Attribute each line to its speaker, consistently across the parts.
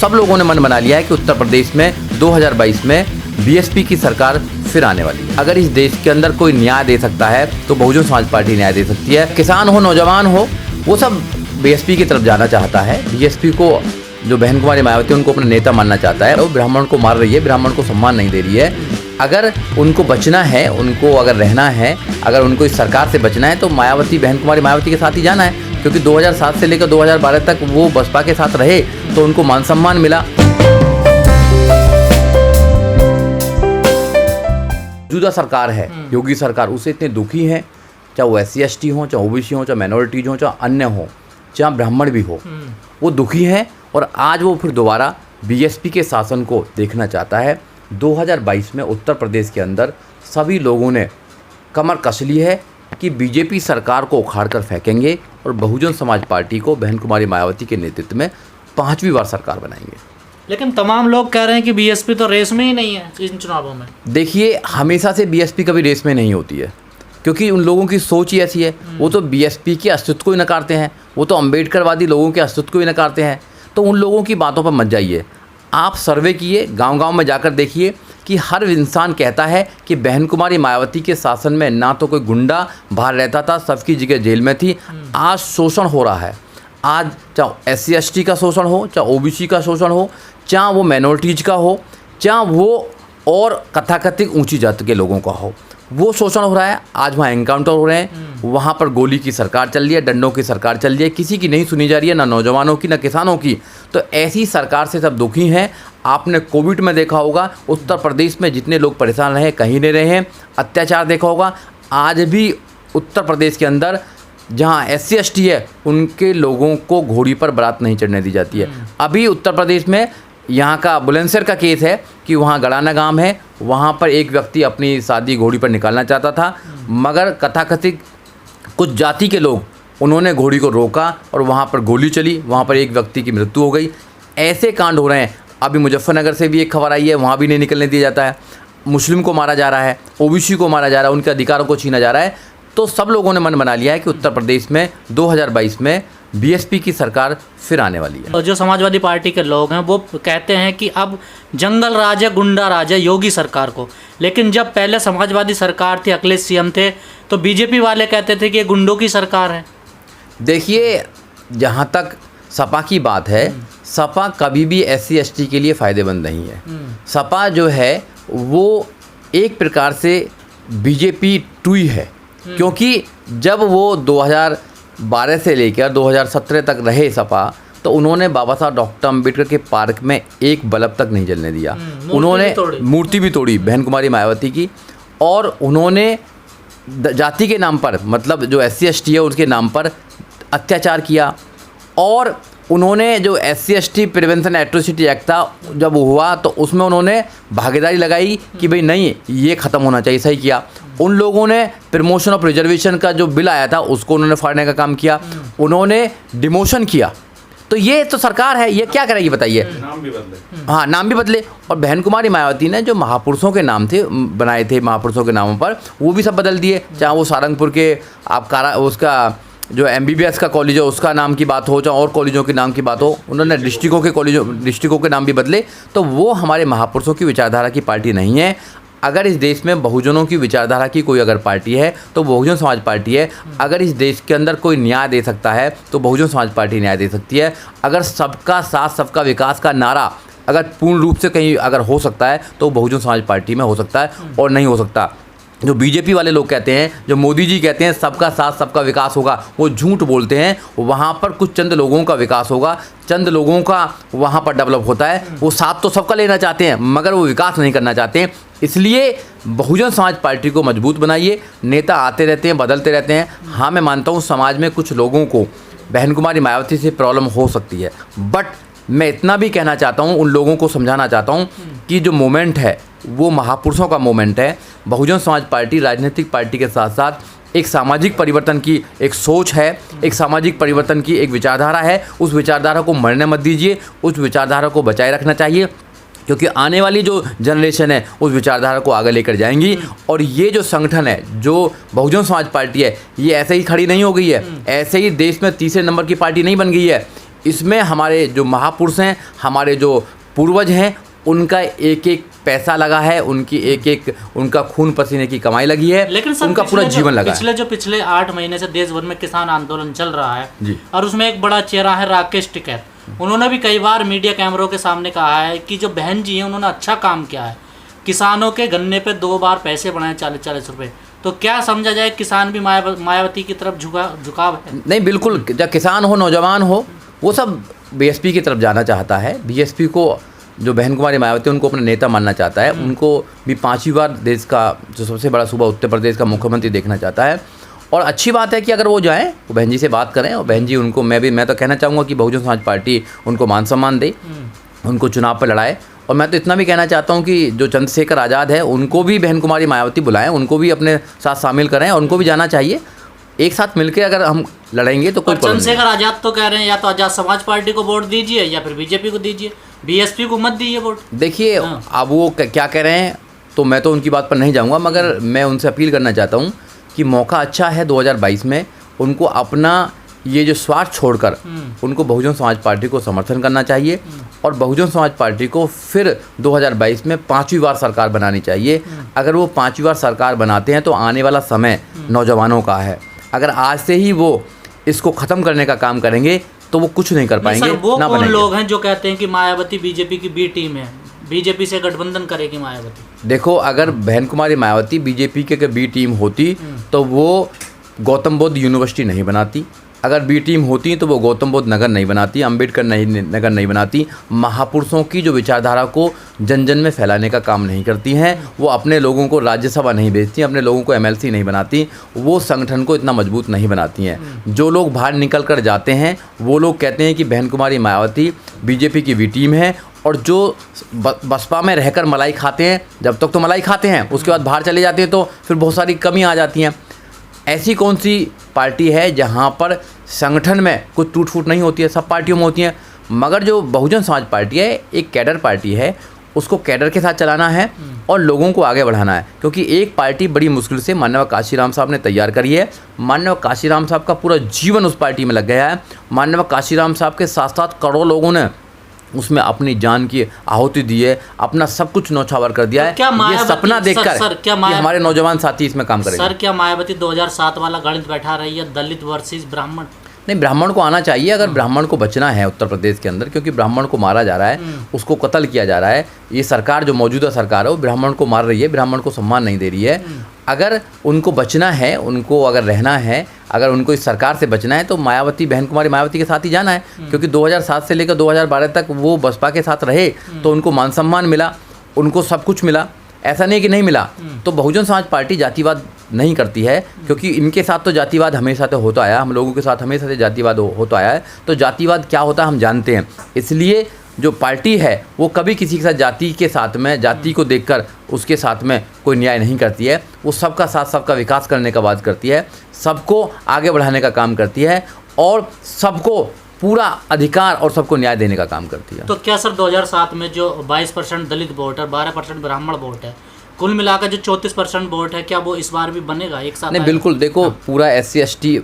Speaker 1: सब लोगों ने मन बना लिया है कि उत्तर प्रदेश में 2022 में बीएसपी की सरकार फिर आने वाली है। अगर इस देश के अंदर कोई न्याय दे सकता है तो बहुजन समाज पार्टी न्याय दे सकती है। किसान हो, नौजवान हो, वो सब बीएसपी की तरफ जाना चाहता है। बीएसपी को जो बहन कुमारी मायावती उनको अपना नेता मानना चाहता है। वो ब्राह्मण को मार रही है, ब्राह्मण को सम्मान नहीं दे रही है। अगर उनको बचना है, उनको अगर रहना है, अगर उनको इस सरकार से बचना है तो मायावती, बहन कुमारी मायावती के साथ ही जाना है, क्योंकि 2007 से लेकर 2012 तक वो बसपा के साथ रहे तो उनको मान सम्मान मिला। मौजूदा सरकार है, योगी सरकार, उसे इतने दुखी हैं, चाहे वो SC ST हो, चाहे OBC हो, चाहे माइनॉरिटीज हो, चाहे अन्य हो, चाहे ब्राह्मण भी हो, वो दुखी हैं और आज वो फिर दोबारा बीएसपी के शासन को देखना चाहता है। 2022 में उत्तर प्रदेश के अंदर सभी लोगों ने कमर कस ली है कि बीजेपी सरकार को उखाड़ कर फेंकेंगे और बहुजन समाज पार्टी को बहन कुमारी मायावती के नेतृत्व में 5वीं बार सरकार बनाएंगे।
Speaker 2: लेकिन तमाम लोग कह रहे हैं कि बीएसपी तो रेस में ही नहीं है इन चुनावों में।
Speaker 1: देखिए, हमेशा से बीएसपी कभी रेस में नहीं होती है, क्योंकि उन लोगों की सोच ही ऐसी है। वो तो बीएसपी के अस्तित्व को ही नकारते हैं, वो तो अम्बेडकरवादी लोगों के अस्तित्व को ही नकारते हैं। तो उन लोगों की बातों पर मत जाइए। आप सर्वे किए, गांव-गांव में जाकर देखिए कि हर इंसान कहता है कि बहन कुमारी मायावती के शासन में ना तो कोई गुंडा बाहर रहता था, सबकी जगह जेल में थी। आज शोषण हो रहा है। आज चाहे SC ST का शोषण हो, चाहे OBC का शोषण हो, चाहे वो माइनॉरिटीज का हो, चाहे वो और कथाकथित ऊंची जाति के लोगों का हो, वो शोषण हो रहा है। आज वहाँ एनकाउंटर हो रहे हैं, वहाँ पर गोली की सरकार चल रही है, डंडों की सरकार चल रही है, किसी की नहीं सुनी जा रही है, ना नौजवानों की, ना किसानों की। तो ऐसी सरकार से सब दुखी हैं। आपने कोविड में देखा होगा उत्तर प्रदेश में जितने लोग परेशान रहे, कहीं नहीं रहे हैं। अत्याचार देखा होगा। आज भी उत्तर प्रदेश के अंदर जहाँ SC ST है उनके लोगों को घोड़ी पर बारात नहीं चढ़ने दी जाती है। अभी उत्तर प्रदेश में यहाँ का बुलंदशहर का केस है कि वहाँ गड़ाना गांव है, वहाँ पर एक व्यक्ति अपनी शादी घोड़ी पर निकालना चाहता था, मगर कथाकथित कुछ जाति के लोग, उन्होंने घोड़ी को रोका और वहाँ पर गोली चली, वहाँ पर एक व्यक्ति की मृत्यु हो गई। ऐसे कांड हो रहे हैं। अभी मुजफ्फरनगर से भी एक खबर आई है, वहाँ भी नहीं निकलने दिया जाता है। मुस्लिम को मारा जा रहा है, OBC को मारा जा रहा है, उनके अधिकारों को छीना जा रहा है। तो सब लोगों ने मन बना लिया है कि उत्तर प्रदेश में 2022 में बीएसपी की सरकार फिर आने वाली है।
Speaker 2: और जो समाजवादी पार्टी के लोग हैं वो कहते हैं कि अब जंगल राज है, गुंडा राज है योगी सरकार को। लेकिन जब पहले समाजवादी सरकार थी, अखिलेश CM थे, तो बीजेपी वाले कहते थे कि ये गुंडों की सरकार है।
Speaker 1: देखिए, जहाँ तक सपा की बात है, सपा कभी भी SC ST के लिए फ़ायदेमंद नहीं है। सपा जो है वो एक प्रकार से बीजेपी 2 ही है, क्योंकि जब वो 2012 से लेकर 2017 तक रहे सपा, तो उन्होंने बाबा साहब डॉक्टर अम्बेडकर के पार्क में एक बल्ब तक नहीं जलने दिया। उन्होंने मूर्ति भी तोड़ी बहन कुमारी मायावती की, और उन्होंने जाति के नाम पर, मतलब जो SC ST है उसके नाम पर अत्याचार किया। और उन्होंने जो SC ST prevention atrocity act था जब हुआ तो उसमें उन्होंने भागीदारी लगाई कि भाई नहीं, ये ख़त्म होना चाहिए। सही किया। उन लोगों ने प्रमोशन ऑफ रिजर्वेशन का जो बिल आया था उसको उन्होंने फाड़ने का काम किया। उन्होंने डिमोशन किया। तो ये तो सरकार है, ये क्या करेगी बताइए।
Speaker 3: नाम भी बदले।
Speaker 1: हाँ, नाम भी बदले। और बहन कुमारी मायावती ने जो महापुरुषों के नाम थे बनाए थे, महापुरुषों के नामों पर, वो भी सब बदल दिए। चाहे वो सारंगपुर के उसका जो MBBS का कॉलेज है उसका नाम की बात हो, चाहे और कॉलेजों के नाम की बात हो, उन्होंने डिस्ट्रिक्टों के नाम भी बदले। तो वो हमारे महापुरुषों की विचारधारा की पार्टी नहीं है। अगर इस देश में बहुजनों की विचारधारा की कोई अगर पार्टी है तो बहुजन समाज पार्टी है। अगर इस देश के अंदर कोई न्याय दे सकता है तो बहुजन समाज पार्टी न्याय दे सकती है। अगर सबका साथ सबका विकास का नारा अगर पूर्ण रूप से कहीं अगर हो सकता है तो बहुजन समाज पार्टी में हो सकता है, और नहीं हो सकता। जो बीजेपी वाले लोग कहते हैं, जो मोदी जी कहते हैं सबका साथ सबका विकास होगा, वो झूठ बोलते हैं। वहाँ पर कुछ चंद लोगों का विकास होगा, चंद लोगों का वहाँ पर डेवलप होता है। वो साथ तो सबका लेना चाहते हैं मगर वो विकास नहीं करना चाहते हैं। इसलिए बहुजन समाज पार्टी को मजबूत बनाइए। नेता आते रहते हैं, बदलते रहते हैं। हाँ, मैं मानता हूँ समाज में कुछ लोगों को बहन कुमारी मायावती से प्रॉब्लम हो सकती है, बट मैं इतना भी कहना चाहता हूँ, उन लोगों को समझाना चाहता हूँ कि जो मोमेंट है वो महापुरुषों का मोमेंट है। बहुजन समाज पार्टी राजनीतिक पार्टी के साथ साथ एक सामाजिक परिवर्तन की एक सोच है, एक सामाजिक परिवर्तन की एक विचारधारा है। उस विचारधारा को मरने मत दीजिए, उस विचारधारा को बचाए रखना चाहिए, क्योंकि आने वाली जो जनरेशन है उस विचारधारा को आगे लेकर जाएंगी। और ये जो संगठन है, जो बहुजन समाज पार्टी है, ये ऐसे ही खड़ी नहीं हो गई है, ऐसे ही देश में तीसरे नंबर की पार्टी नहीं बन गई है। इसमें हमारे जो महापुरुष हैं, हमारे जो पूर्वज हैं, उनका एक एक पैसा लगा है, उनकी एक एक उनका खून पसीने की कमाई लगी है,
Speaker 2: लेकिन सर
Speaker 1: उनका पूरा जीवन लगा है।
Speaker 2: पिछले 8 महीने से देश भर में किसान आंदोलन चल रहा है
Speaker 1: जी।
Speaker 2: और उसमें एक बड़ा चेहरा है राकेश टिकैत। उन्होंने भी कई बार मीडिया कैमरों के सामने कहा है कि जो बहन जी हैं उन्होंने अच्छा काम किया है, किसानों के गन्ने पे 2 बार पैसे बढ़ाए 40-40 रुपए। तो क्या समझा जाए, किसान भी मायावती की तरफ झुकाव है?
Speaker 1: नहीं, बिल्कुल, जब किसान हो, नौजवान हो, वो सब बीएसपी की तरफ जाना चाहता है। बीएसपी को जो बहन कुमारी मायावती उनको अपना नेता मानना चाहता है, उनको भी 5वीं बार देश का जो सबसे बड़ा सूबा उत्तर प्रदेश का मुख्यमंत्री देखना चाहता है। और अच्छी बात है कि अगर वो जाएँ, वो बहन जी से बात करें, और बहन जी उनको मैं तो कहना चाहूँगा कि बहुजन समाज पार्टी उनको मान सम्मान दे, उनको चुनाव पर लड़ाए। और मैं तो इतना भी कहना चाहता हूँ कि जो चंद्रशेखर आज़ाद है उनको भी बहन कुमारी मायावती बुलाएं, उनको भी अपने साथ शामिल करें, और उनको भी जाना चाहिए। एक साथ मिलकर अगर हम लड़ेंगे तो कोई प्रॉब्लम नहीं।
Speaker 2: चंद्रशेखर आज़ाद तो कह रहे हैं या तो आज़ाद समाज पार्टी को वोट दीजिए या फिर बीजेपी को दीजिए, बीएसपी को मत दीजिए वोट।
Speaker 1: देखिए, अब वो क्या कह रहे हैं तो मैं तो उनकी बात पर नहीं जाऊँगा, मगर मैं उनसे अपील करना चाहता हूँ कि मौका अच्छा है 2022 में, उनको अपना ये जो स्वार्थ छोड़कर उनको बहुजन समाज पार्टी को समर्थन करना चाहिए, और बहुजन समाज पार्टी को फिर 2022 में 5वीं बार सरकार बनानी चाहिए। अगर वो 5वीं बार सरकार बनाते हैं तो आने वाला समय नौजवानों का है। अगर आज से ही वो इसको ख़त्म करने का काम करेंगे तो वो कुछ नहीं कर पाएंगे।
Speaker 2: वो कौन लोग हैं जो कहते हैं कि मायावती बीजेपी की बी टीम है, बीजेपी से गठबंधन करेगी मायावती?
Speaker 1: देखो, अगर बहन कुमारी मायावती बीजेपी के बी टीम होती तो वो गौतम बुद्ध यूनिवर्सिटी नहीं बनाती। अगर बी टीम होती तो वो गौतम बुद्ध नगर नहीं बनाती, अम्बेडकर नगर नहीं बनाती। महापुरुषों की जो विचारधारा को जन जन में फैलाने का काम नहीं करती हैं, वो अपने लोगों को राज्यसभा नहीं भेजती, अपने लोगों को एमएलसी नहीं बनाती, वो संगठन को इतना मजबूत नहीं बनाती हैं। जो लोग बाहर निकल कर जाते हैं वो लोग कहते हैं कि बहन कुमारी मायावती बीजेपी की बी टीम है, और जो बसपा में रहकर मलाई खाते हैं, जब तक तो मलाई खाते हैं, उसके बाद बाहर चले जाते हैं तो फिर बहुत सारी कमियाँ आ जाती हैं। ऐसी कौन सी पार्टी है जहाँ पर संगठन में कुछ टूट फूट नहीं होती है? सब पार्टियों में होती हैं। मगर जो बहुजन समाज पार्टी है एक कैडर पार्टी है, उसको कैडर के साथ चलाना है और लोगों को आगे बढ़ाना है। क्योंकि एक पार्टी बड़ी मुश्किल से माननीय काशीराम साहब ने तैयार करी है। माननीय काशीराम साहब का पूरा जीवन उस पार्टी में लग गया है। माननीय काशीराम साहब के साथ साथ करोड़ों लोगों ने उसमें अपनी जान की आहुति दी है, अपना सब कुछ न्यौछावर कर दिया है। ये सपना देखकर कि हमारे नौजवान साथी इसमें काम करेंगे।
Speaker 2: सर, क्या मायावती 2007 वाला गणित बैठा रही है, दलित वर्सेस ब्राह्मण?
Speaker 1: नहीं, ब्राह्मण को आना चाहिए अगर ब्राह्मण को बचना है उत्तर प्रदेश के अंदर, क्योंकि ब्राह्मण को मारा जा रहा है, उसको कत्ल किया जा रहा है। ये सरकार जो मौजूदा सरकार है वो ब्राह्मण को मार रही है, ब्राह्मण को सम्मान नहीं दे रही है। अगर उनको बचना है, उनको अगर रहना है, अगर उनको इस सरकार से बचना है तो मायावती, बहन कुमारी मायावती के साथ ही जाना है। क्योंकि 2007 से लेकर 2012 तक वो बसपा के साथ रहे तो उनको मान सम्मान मिला, उनको सब कुछ मिला, ऐसा नहीं कि नहीं मिला। तो बहुजन समाज पार्टी जातिवाद नहीं करती है, क्योंकि इनके साथ तो जातिवाद हमेशा से होता आया, हम लोगों के साथ हमेशा से जातिवाद होता आया है। तो जातिवाद क्या होता है हम जानते हैं, इसलिए जो पार्टी है वो कभी किसी के साथ जाति के साथ में, जाति को देखकर उसके साथ में कोई न्याय नहीं करती है। वो सबका साथ, सबका विकास करने का बात करती है, सबको आगे बढ़ाने का काम करती है, और सबको पूरा अधिकार और सबको न्याय देने का काम करती है।
Speaker 2: तो क्या सर 2007 में जो 22% दलित वोट है, 12% ब्राह्मण वोट है, कुल मिलाकर जो 34% वोट है, क्या वो इस बार भी बनेगा एक साथ?
Speaker 1: नहीं, बिल्कुल। देखो, पूरा SC ST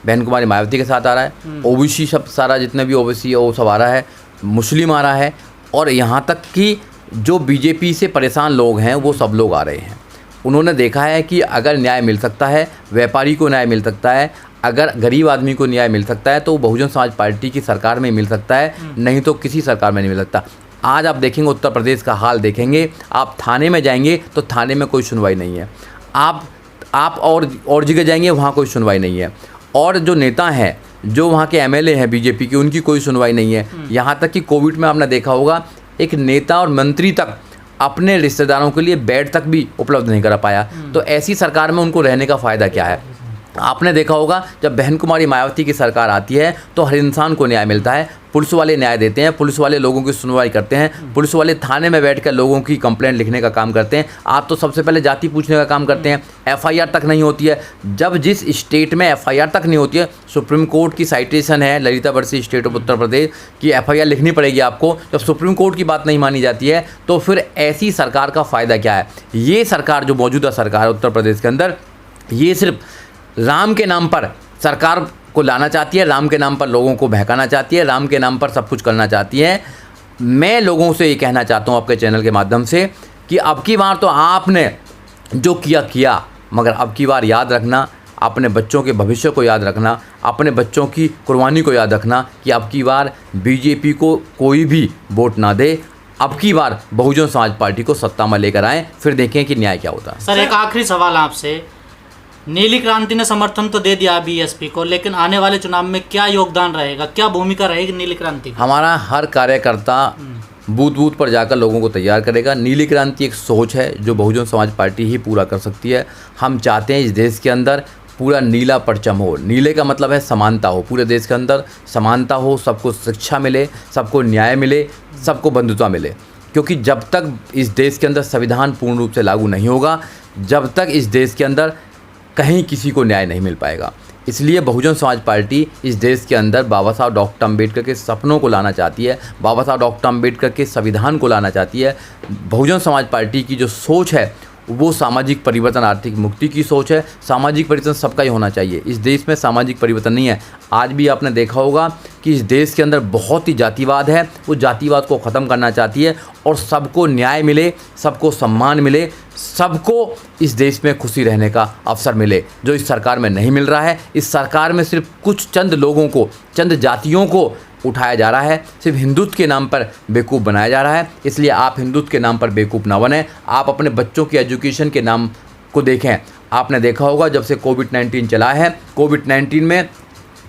Speaker 1: बहन कुमारी मायावती के साथ आ रहा है, OBC सब सारा जितने भी OBC है वो सब आ रहा है, मुस्लिम आ रहा है, और यहाँ तक कि जो बीजेपी से परेशान लोग हैं वो सब लोग आ रहे हैं। उन्होंने देखा है कि अगर न्याय मिल सकता है, व्यापारी को न्याय मिल सकता है, अगर गरीब आदमी को न्याय मिल सकता है तो बहुजन समाज पार्टी की सरकार में मिल सकता है, नहीं तो किसी सरकार में नहीं मिल सकता। आज आप देखेंगे उत्तर प्रदेश का हाल देखेंगे, आप थाने में जाएंगे तो थाने में कोई सुनवाई नहीं है, आप और जगह जाएंगे वहाँ कोई सुनवाई नहीं है, और जो नेता हैं, जो वहाँ के MLA हैं बीजेपी की, उनकी कोई सुनवाई नहीं है। यहाँ तक कि कोविड में आपने देखा होगा एक नेता और मंत्री तक अपने रिश्तेदारों के लिए बेड तक भी उपलब्ध नहीं करा पाया। तो ऐसी सरकार में उनको रहने का फ़ायदा क्या है? आपने देखा होगा जब बहन कुमारी मायावती की सरकार आती है तो हर इंसान को न्याय मिलता है, पुलिस वाले न्याय देते हैं, पुलिस वाले लोगों की सुनवाई करते हैं, पुलिस वाले थाने में बैठकर लोगों की कंप्लेंट लिखने का काम करते हैं। आप तो सबसे पहले जाति पूछने का काम करते हैं, FIR तक नहीं होती है। जब जिस स्टेट में FIR तक नहीं होती है, सुप्रीम कोर्ट की साइटेशन है Lalita versus state of Uttar Pradesh की, FIR लिखनी पड़ेगी आपको। जब सुप्रीम कोर्ट की बात नहीं मानी जाती है तो फिर ऐसी सरकार का फ़ायदा क्या है? ये सरकार जो मौजूदा सरकार है उत्तर प्रदेश के अंदर, ये सिर्फ राम के नाम पर सरकार को लाना चाहती है, राम के नाम पर लोगों को बहकाना चाहती है, राम के नाम पर सब कुछ करना चाहती है। मैं लोगों से ये कहना चाहता हूँ आपके चैनल के माध्यम से कि अब की बार तो आपने जो किया, मगर अब की बार याद रखना, अपने बच्चों के भविष्य को याद रखना, अपने बच्चों की कुर्बानी को याद रखना कि अब की बार बीजेपी को कोई भी वोट ना दे। अब की बार बहुजन समाज पार्टी को सत्ता में लेकर आएँ, फिर देखें कि न्याय क्या होता है।
Speaker 2: सर एक आखिरी सवाल आपसे, नीली क्रांति ने समर्थन तो दे दिया बीएसपी को, लेकिन आने वाले चुनाव में क्या योगदान रहेगा, क्या भूमिका रहेगी नीली क्रांति की?
Speaker 1: हमारा हर कार्यकर्ता बूथ बूथ पर जाकर लोगों को तैयार करेगा। नीली क्रांति एक सोच है जो बहुजन समाज पार्टी ही पूरा कर सकती है। हम चाहते हैं इस देश के अंदर पूरा नीला परचम हो। नीले का मतलब है समानता हो, पूरे देश के अंदर समानता हो, सबको शिक्षा मिले, सबको न्याय मिले, सबको बंधुता मिले। क्योंकि जब तक इस देश के अंदर संविधान पूर्ण रूप से लागू नहीं होगा, जब तक इस देश के अंदर कहीं किसी को न्याय नहीं मिल पाएगा। इसलिए बहुजन समाज पार्टी इस देश के अंदर बाबा साहब डॉक्टर अम्बेडकर के सपनों को लाना चाहती है, बाबा साहब डॉक्टर अम्बेडकर के संविधान को लाना चाहती है। बहुजन समाज पार्टी की जो सोच है वो सामाजिक परिवर्तन, आर्थिक मुक्ति की सोच है। सामाजिक परिवर्तन सबका ही होना चाहिए। इस देश में सामाजिक परिवर्तन नहीं है। आज भी आपने देखा होगा कि इस देश के अंदर बहुत ही जातिवाद है। वो जातिवाद को ख़त्म करना चाहती है और सबको न्याय मिले, सबको सम्मान मिले, सबको इस देश में खुशी रहने का अवसर मिले, जो इस सरकार में नहीं मिल रहा है। इस सरकार में सिर्फ कुछ चंद लोगों को, चंद जातियों को उठाया जा रहा है, सिर्फ हिंदुत्व के नाम पर बेवकूफ़ बनाया जा रहा है। इसलिए आप हिंदुत्व के नाम पर बेवकूफ़ ना बने। आप अपने बच्चों की एजुकेशन के नाम को देखें। आपने देखा होगा जब से कोविड-19 चला है, कोविड-19 में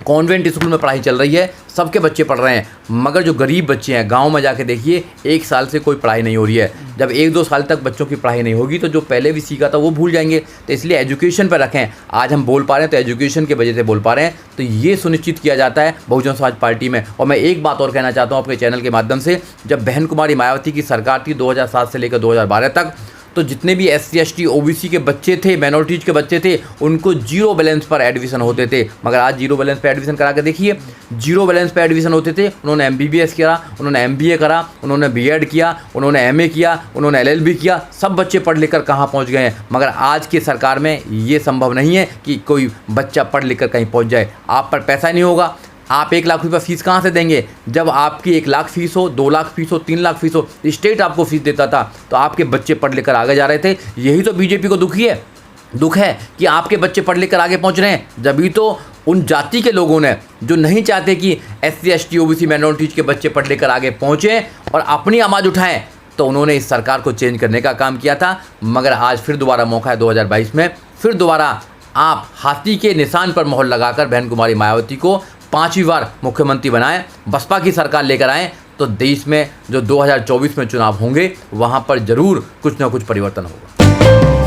Speaker 1: कॉन्वेंट स्कूल में पढ़ाई चल रही है, सबके बच्चे पढ़ रहे हैं, मगर जो गरीब बच्चे हैं गांव में जाके देखिए 1 साल से कोई पढ़ाई नहीं हो रही है। जब 1-2 साल तक बच्चों की पढ़ाई नहीं होगी तो जो पहले भी सीखा था वो भूल जाएंगे। तो इसलिए एजुकेशन पर रखें। आज हम बोल पा रहे हैं तो एजुकेशन की वजह से बोल पा रहे हैं। तो ये सुनिश्चित किया जाता है बहुजन समाज पार्टी में। और मैं एक बात और कहना चाहता हूँ अपने चैनल के माध्यम से, जब बहन कुमारी मायावती की सरकार थी 2007 से लेकर 2012 तक, तो जितने भी SC ST OBC के बच्चे थे, माइनॉरिटीज़ के बच्चे थे, उनको 0 बैलेंस पर एडमिशन होते थे। मगर आज 0 बैलेंस पर एडमिशन करा के देखिए, 0 बैलेंस पर एडमिशन होते थे। उन्होंने MBBS करा, उन्होंने MBA करा, उन्होंने B.Ed किया, उन्होंने MA किया, उन्होंने LLB किया। सब बच्चे पढ़ लिख कर कहाँ पहुँच गए हैं। मगर आज की सरकार में ये संभव नहीं है कि कोई बच्चा पढ़ लिख कर कहीं पहुँच जाए। आप पर पैसा नहीं होगा, आप 1 लाख रुपये फीस कहाँ से देंगे? जब आपकी 1 लाख फीस हो, 2 लाख फीस हो, 3 लाख फीस हो, स्टेट आपको फीस देता था तो आपके बच्चे पढ़ लिख कर आगे जा रहे थे। यही तो बीजेपी को दुख है कि आपके बच्चे पढ़ लिख कर आगे पहुँच रहे हैं। जब भी तो उन जाति के लोगों ने जो नहीं चाहते कि SC ST OBC माइनॉरिटीज़ के बच्चे पढ़ लिख कर आगे पहुँचें और अपनी आवाज़ उठाएं, तो उन्होंने इस सरकार को चेंज करने का काम किया था। मगर आज फिर दोबारा मौका है 2022 में, फिर दोबारा आप हाथी के निशान पर मोहर लगाकर बहन कुमारी मायावती को 5वीं बार मुख्यमंत्री बनाएं, बसपा की सरकार लेकर आएं, तो देश में जो 2024 में चुनाव होंगे वहां पर जरूर कुछ ना कुछ परिवर्तन होगा।